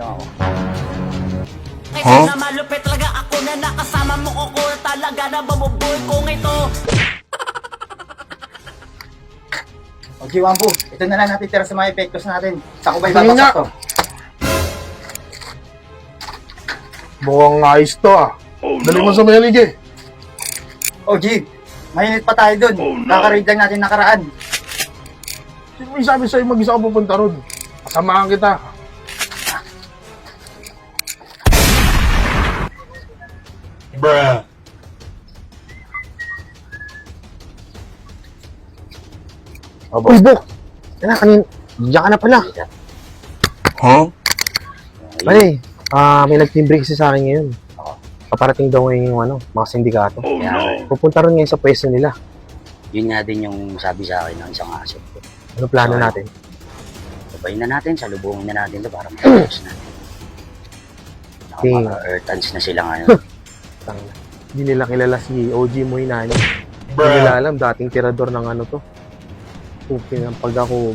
lang ako. Kasi na malupit talaga ako na nakasama mo ko talaga na babuboy kong ito. O G1 po, ito na lang natitira sa mga epektos natin. Sa kubay babaksak to. Mukhang ayos to ah. Dali mo sa mayalig eh. O G, mainit pa tayo dun. Kaka-raid lang natin nakaraan. Sino may sabi sa'yo mag-isa ako pupunta ron? Kasamahan kita. Bruh. Uy, Bok! Yan na, diyan ka na pala. Huh? Pare, may nag-timbre kasi sa akin ngayon. Paparating daw ngayon yung mga sindikato. Kaya, Pupunta rin ngayon sa pwesto nila. yun nga din yung sabi sa akin ng isang asset ko. Ano plano natin? Sabayin na natin, salubungin na natin ito para matapos natin. Naka-earthans na sila ngayon. Tangina. Hindi nila kilala si OG Moinani. Hindi nila alam, dating tirador ng ano to. Okay, pag ako,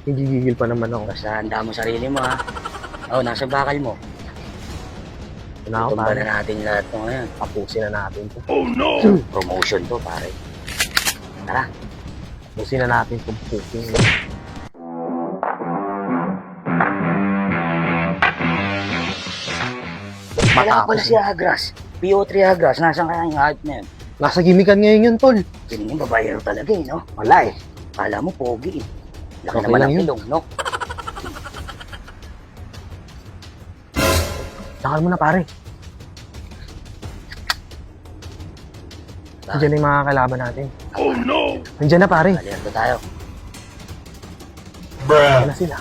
hindi gigil pa naman ako. Basta handa mo sarili mo ha. Oh, nasa bakal mo. Na ako, Tumba pare. na natin lahat mo ngayon. Tapusin na natin to. Promotion to, pare. Tara. Tapusin na natin itong cooking. Wala pala si Agras. PO3 Agras. Nasaan kaya yung hype na yun? Nasa gimikan ngayon yun, tol. Piling yung babayero talaga eh, no? Wala eh. Kala mo, pogi eh. Laki Okay naman lang ang yun. ilong, no? Takal mo na, pare. Nandiyan na yung mga kalaban natin. Oh no! Nandiyan na, pare. Alerto tayo. Nandiyan na sila.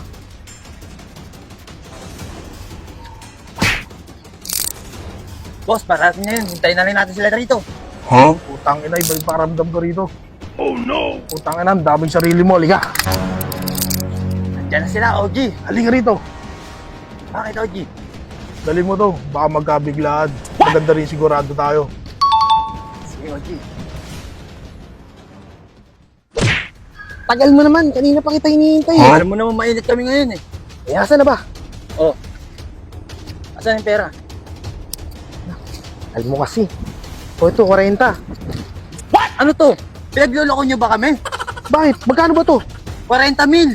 Boss, parating na yun. Hintayin na rin natin sila rito. Huh? Putang ina, iba'y paramdam ko rito. Oh no! Putang ina, daming sarili mo, halika. Nandiyan na sila, OG. Halika rito. Bakit, OG? Dali mo to, baka magkabiglaan. Maganda rin sigurado tayo. Sige, OG. Tagal mo naman. Kanina pa kita hinihintay. Alam mo naman mainit kami ngayon eh. Eh, asan na ba? Asan yung pera? Alam mo kasi. O ito, 40. Ano to? Pinagluloko nyo ba kami? Bakit? Magkano ba to? 40 mil!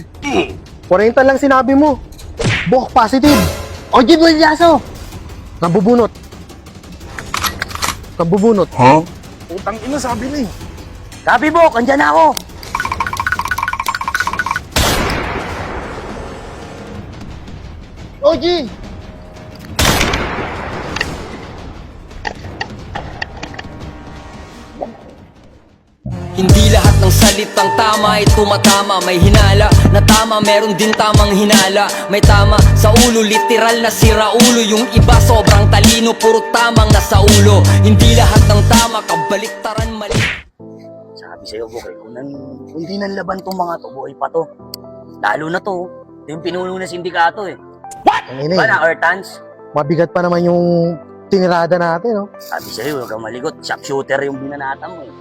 40 lang sinabi mo. Bok, positive. OG Bulyaso! Nabubunot. Nabubunot. Huh? Putang ina, sabi na eh. Sabi Bok, andyan na ako! OG! Hindi lahat ng salitang tama ay tumatama. May hinala na tama, meron din tamang hinala. May tama sa ulo, literal na sira ulo. Yung iba sobrang talino, puro tamang nasa ulo. Hindi lahat ng tama, kabaliktaran mali. Sabi sa'yo, Bukay, kung di nanlaban tong mga to, buhay pa to. Lalo na to. Ito yung pinuno na sindikato eh. Ang ina Diba eh. na, Earthans? Mabigat pa naman yung tinirada natin, no? Sabi sa'yo, huwag kang maligot. Sharpshooter yung binanatan mo eh.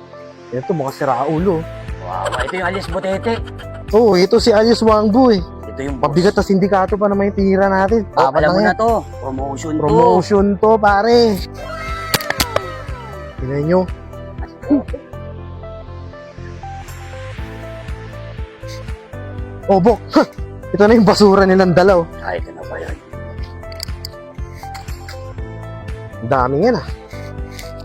Ito, mukhang sira ulo. Wow, ito yung alias Butete. Oo, ito si Alias Wangbu eh. Ito yung boss. Mabigat na sindikato pa naman yung tinira natin. Oh, Dapat alam mo yan. na to. Promotion to. Promotion to, pare. Tingnan nyo. Oh, Bok. Ito na yung basura nilang dalaw. Ay, ito na ba yan? Ang dami yan ah.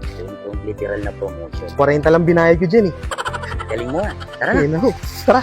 Ito yung literal na promotion. 40 lang binayad ko dyan eh. Galing mo ah. Tara na. Ayun na ho. Tara.